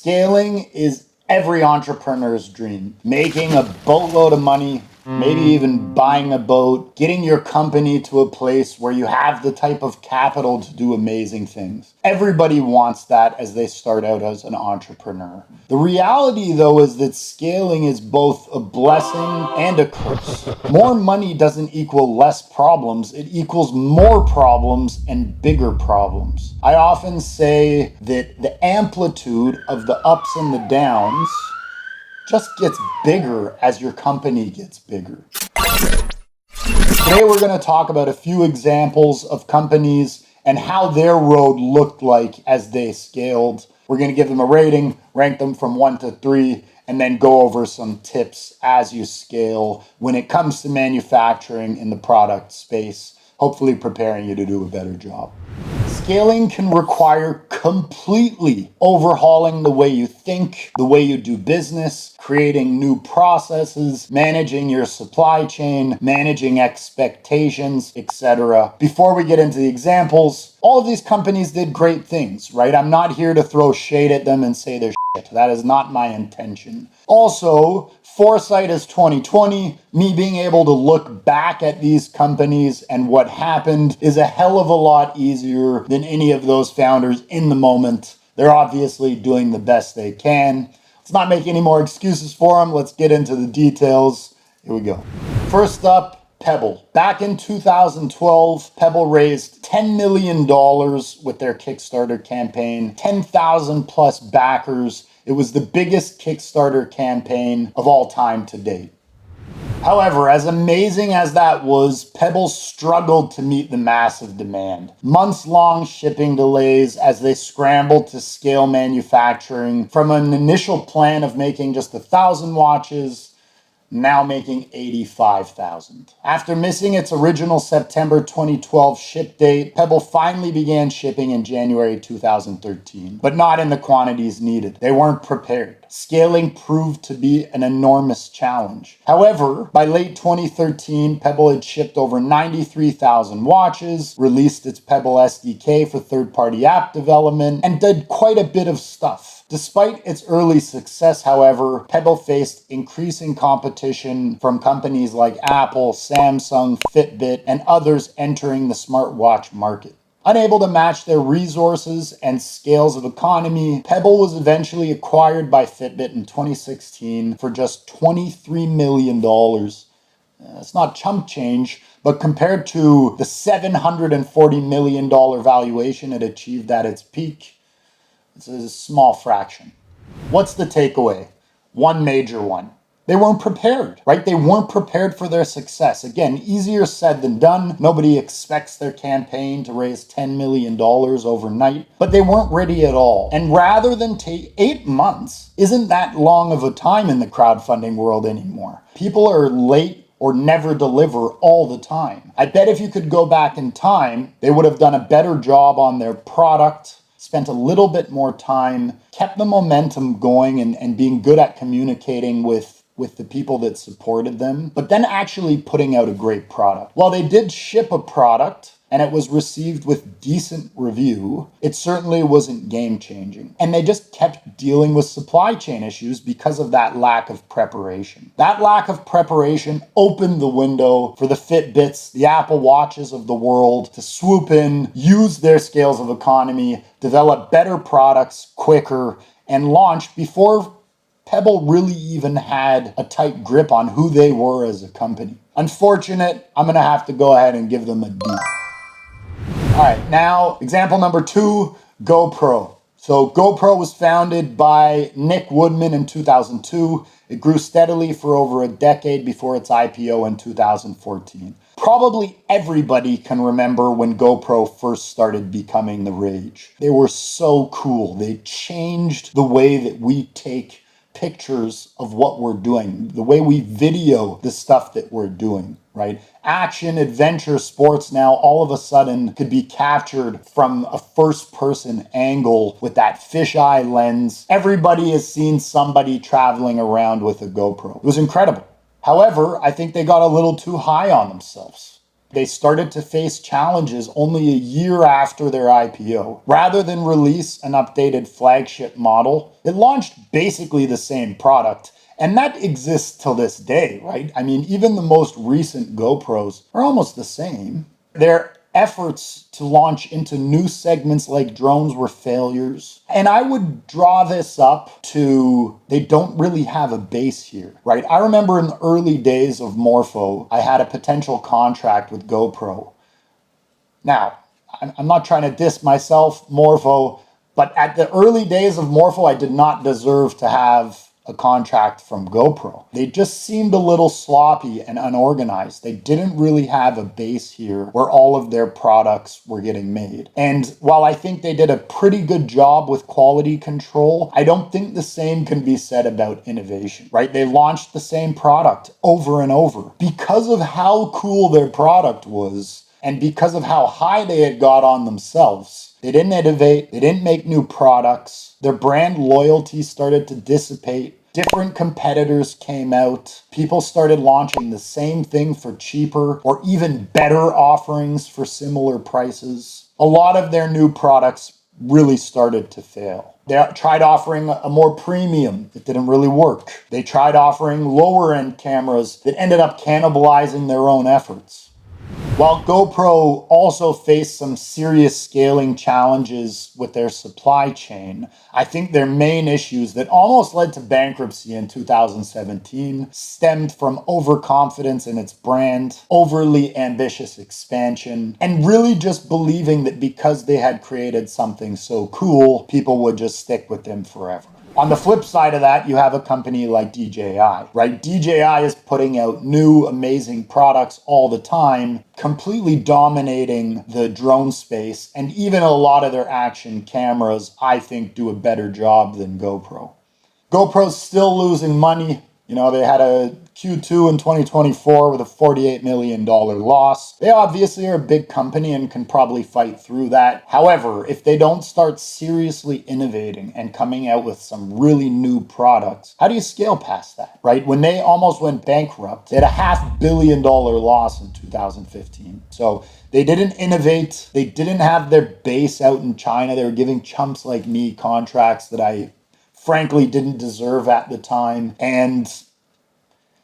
Scaling is every entrepreneur's dream. Making a boatload of money, maybe even buying a boat, getting your company to a place where you have the type of capital to do amazing things. Everybody wants that as they start out as an entrepreneur. The reality, though, is that scaling is both a blessing and a curse. More money doesn't equal less problems. It equals more problems and bigger problems. I often say that the amplitude of the ups and the downs just gets bigger as your company gets bigger. Today we're going to talk about a few examples of companies and how their road looked like as they scaled. We're going to give them a rating, rank them from 1 to 3, and then go over some tips as you scale when it comes to manufacturing in the product space, hopefully preparing you to do a better job. Scaling can require completely overhauling the way you think, the way you do business, creating new processes, managing your supply chain, managing expectations, etc. Before we get into the examples, all of these companies did great things, right? I'm not here to throw shade at them and say they're shit. That is not my intention. Also, foresight is 2020. Me being able to look back at these companies and what happened is a hell of a lot easier than any of those founders in the moment. They're obviously doing the best they can. Let's not make any more excuses for them. Let's get into the details. Here we go. First up, Pebble. Back in 2012, Pebble raised $10 million with their Kickstarter campaign, 10,000 plus backers. It was the biggest Kickstarter campaign of all time to date. However, as amazing as that was, Pebble struggled to meet the massive demand. Months-long shipping delays as they scrambled to scale manufacturing from an initial plan of making just 1,000 watches, now making 85,000. After missing its original September 2012 ship date, Pebble finally began shipping in January 2013, but not in the quantities needed. They weren't prepared. Scaling proved to be an enormous challenge. However, by late 2013, Pebble had shipped over 93,000 watches, released its Pebble SDK for third-party app development, and did quite a bit of stuff. Despite its early success, however, Pebble faced increasing competition from companies like Apple, Samsung, Fitbit, and others entering the smartwatch market. Unable to match their resources and scales of economy, Pebble was eventually acquired by Fitbit in 2016 for just $23 million. It's not chump change, but compared to the $740 million valuation it achieved at its peak, it's a small fraction. What's the takeaway? One major one. They weren't prepared, right? They weren't prepared for their success. Again, easier said than done. Nobody expects their campaign to raise $10 million overnight, but they weren't ready at all. And rather than take 8 months, isn't that long of a time in the crowdfunding world anymore. People are late or never deliver all the time. I bet if you could go back in time, they would have done a better job on their product, spent a little bit more time, kept the momentum going and being good at communicating with the people that supported them, but then actually putting out a great product. While they did ship a product and it was received with decent review, it certainly wasn't game-changing. And they just kept dealing with supply chain issues because of that lack of preparation. That lack of preparation opened the window for the Fitbits, the Apple Watches of the world to swoop in, use their scales of economy, develop better products quicker, and launch before Pebble really even had a tight grip on who they were as a company. Unfortunate, I'm going to have to go ahead and give them a D. All right, now example number 2, GoPro. So GoPro was founded by Nick Woodman in 2002. It grew steadily for over a decade before its IPO in 2014. Probably everybody can remember when GoPro first started becoming the rage. They were so cool. They changed the way that we take pictures of what we're doing, the way we video the stuff that we're doing, right? Action, adventure, sports now all of a sudden could be captured from a first-person angle with that fisheye lens. Everybody has seen somebody traveling around with a GoPro. It was incredible. However, I think they got a little too high on themselves. They started to face challenges only a year after their IPO. Rather than release an updated flagship model, it launched basically the same product. And that exists till this day, right? I mean, even the most recent GoPros are almost the same. Their efforts to launch into new segments like drones were failures. And I would draw this up to they don't really have a base here, right? I remember in the early days of Morpho, I had a potential contract with GoPro. Now, I'm not trying to diss myself, Morpho, but at the early days of Morpho, I did not deserve to have a contract from GoPro. They just seemed a little sloppy and unorganized. They didn't really have a base here where all of their products were getting made. And while I think they did a pretty good job with quality control, I don't think the same can be said about innovation, right? They launched the same product over and over because of how cool their product was. And because of how high they had got on themselves, they didn't innovate, they didn't make new products, their brand loyalty started to dissipate, different competitors came out, people started launching the same thing for cheaper or even better offerings for similar prices. A lot of their new products really started to fail. They tried offering a more premium. It didn't really work. They tried offering lower end cameras that ended up cannibalizing their own efforts. While GoPro also faced some serious scaling challenges with their supply chain, I think their main issues that almost led to bankruptcy in 2017 stemmed from overconfidence in its brand, overly ambitious expansion, and really just believing that because they had created something so cool, people would just stick with them forever. On the flip side of that, you have a company like DJI, right? DJI is putting out new, amazing products all the time, completely dominating the drone space, and even a lot of their action cameras, I think, do a better job than GoPro. GoPro's still losing money. You know, they had a Q2 in 2024 with a $48 million loss. They obviously are a big company and can probably fight through that. However, if they don't start seriously innovating and coming out with some really new products, how do you scale past that, right? When they almost went bankrupt, they had a $500 million loss in 2015. So they didn't innovate. They didn't have their base out in China. They were giving chumps like me contracts that I frankly didn't deserve at the time. And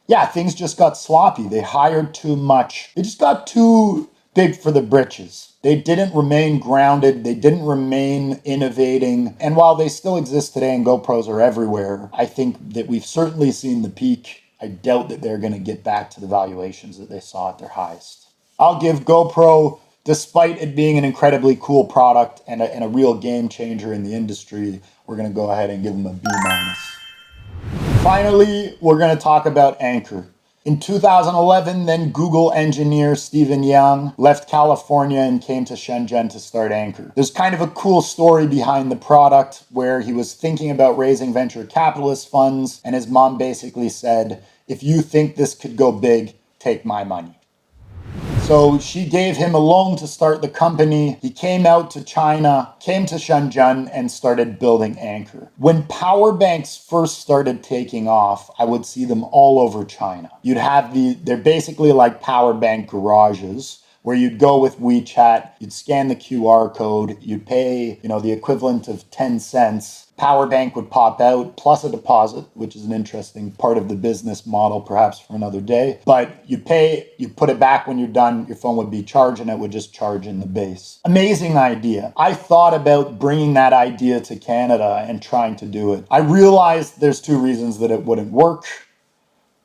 yeah, things just got sloppy. They hired too much. They just got too big for the britches. They didn't remain grounded. They didn't remain innovating. And while they still exist today and GoPros are everywhere, I think that we've certainly seen the peak. I doubt that they're going to get back to the valuations that they saw at their highest. I'll give GoPro, despite it being an incredibly cool product and a real game changer in the industry, we're going to go ahead and give them a B-. Finally, we're going to talk about Anchor. In 2011, then Google engineer Stephen Young left California and came to Shenzhen to start Anchor. There's kind of a cool story behind the product where he was thinking about raising venture capitalist funds, and his mom basically said, "If you think this could go big, take my money." So she gave him a loan to start the company. He came out to China, came to Shenzhen, and started building Anchor. When power banks first started taking off, I would see them all over China. You'd have they're basically like power bank garages where you'd go with WeChat, you'd scan the QR code, you'd pay, the equivalent of 10 cents. Power bank would pop out plus a deposit, which is an interesting part of the business model, perhaps for another day. But you'd pay, you'd put it back when you're done, your phone would be charged and it would just charge in the base. Amazing idea. I thought about bringing that idea to Canada and trying to do it. I realized there's two reasons that it wouldn't work.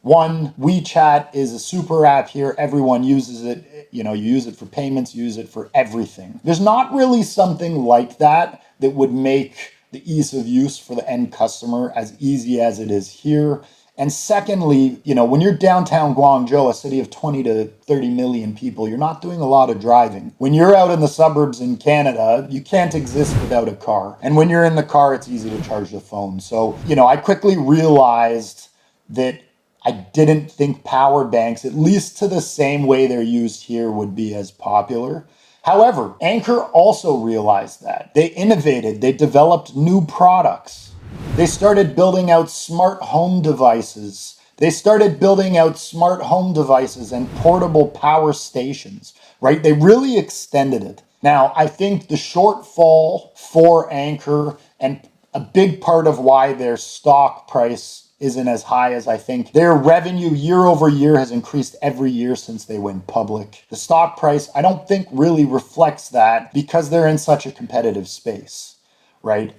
One, WeChat is a super app here. Everyone uses it. You use it for payments, you use it for everything. There's not really something like that would make the ease of use for the end customer as easy as it is here. And secondly, when you're downtown Guangzhou, a city of 20 to 30 million people, you're not doing a lot of driving. When you're out in the suburbs in Canada, you can't exist without a car. And when you're in the car, it's easy to charge the phone. So, I quickly realized that I didn't think power banks, at least to the same way they're used here, would be as popular. However, Anchor also realized that. They innovated, they developed new products. They started building out smart home devices They started building out smart home devices and portable power stations, right? They really extended it. Now, I think the shortfall for Anchor, and a big part of why their stock price isn't as high as I think, their revenue year over year has increased every year since they went public. The stock price, I don't think really reflects that because they're in such a competitive space, right?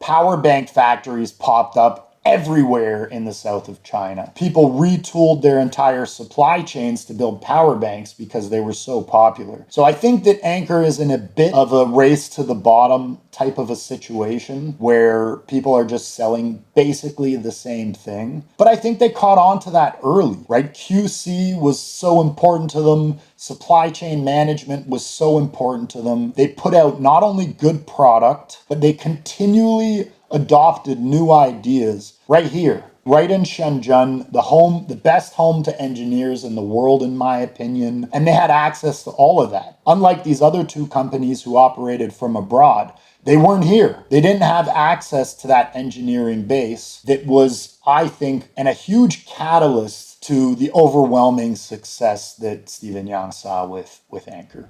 Power bank factories popped up everywhere in the south of China. People retooled their entire supply chains to build power banks because they were so popular. So I think that Anchor is in a bit of a race to the bottom type of a situation where people are just selling basically the same thing. But I think they caught on to that early, right? QC was so important to them. Supply chain management was so important to them. They put out not only good product, but they continually adopted new ideas right here, right in Shenzhen, the best home to engineers in the world, in my opinion. And they had access to all of that. Unlike these other two companies who operated from abroad, they weren't here. They didn't have access to that engineering base that was, I think, and a huge catalyst to the overwhelming success that Stephen Yang saw with Anchor.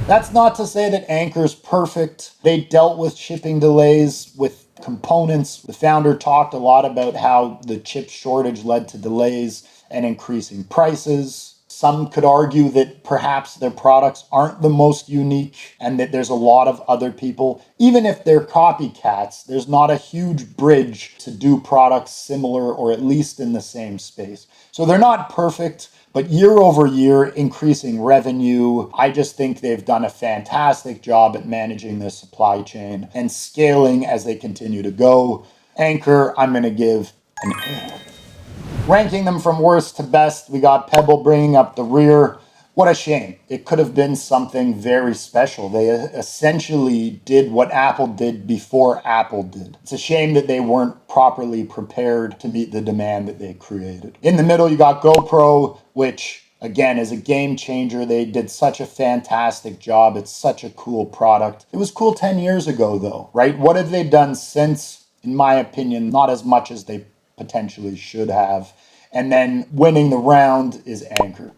That's not to say that Anchor's perfect. They dealt with shipping delays with components. The founder talked a lot about how the chip shortage led to delays and increasing prices. Some could argue that perhaps their products aren't the most unique and that there's a lot of other people. Even if they're copycats, there's not a huge bridge to do products similar or at least in the same space. So they're not perfect, but year over year, increasing revenue. I just think they've done a fantastic job at managing their supply chain and scaling as they continue to go. Anchor, I'm going to give an A. Ranking them from worst to best, we got Pebble bringing up the rear. What a shame. It could have been something very special. They essentially did what Apple did before Apple did. It's a shame that they weren't properly prepared to meet the demand that they created. In the middle, you got GoPro, which again is a game changer. They did such a fantastic job. It's such a cool product. It was cool 10 years ago though, right? What have they done since? In my opinion, not as much as they potentially should have. And then winning the round is Anchor.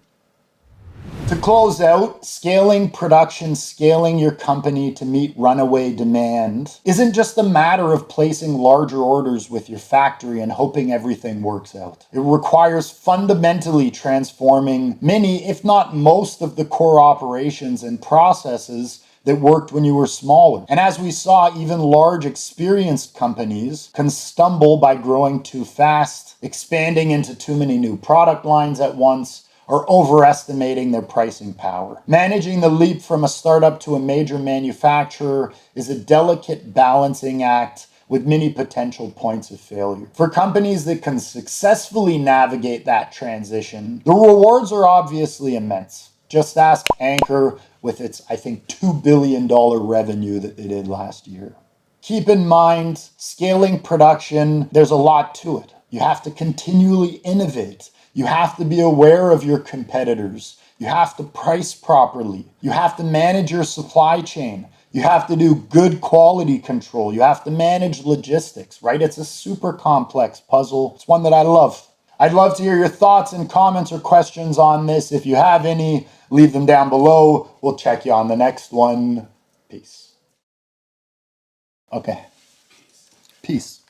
To close out, scaling production, scaling your company to meet runaway demand isn't just a matter of placing larger orders with your factory and hoping everything works out. It requires fundamentally transforming many, if not most, of the core operations and processes that worked when you were smaller. And as we saw, even large experienced companies can stumble by growing too fast, expanding into too many new product lines at once, or overestimating their pricing power. Managing the leap from a startup to a major manufacturer is a delicate balancing act with many potential points of failure. For companies that can successfully navigate that transition, the rewards are obviously immense. Just ask Anchor with its, I think, $2 billion revenue that they did last year. Keep in mind, scaling production, there's a lot to it. You have to continually innovate. You have to be aware of your competitors. You have to price properly. You have to manage your supply chain. You have to do good quality control. You have to manage logistics, right? It's a super complex puzzle. It's one that I love. I'd love to hear your thoughts and comments or questions on this. If you have any, leave them down below. We'll check you on the next one. Peace. Okay. Peace.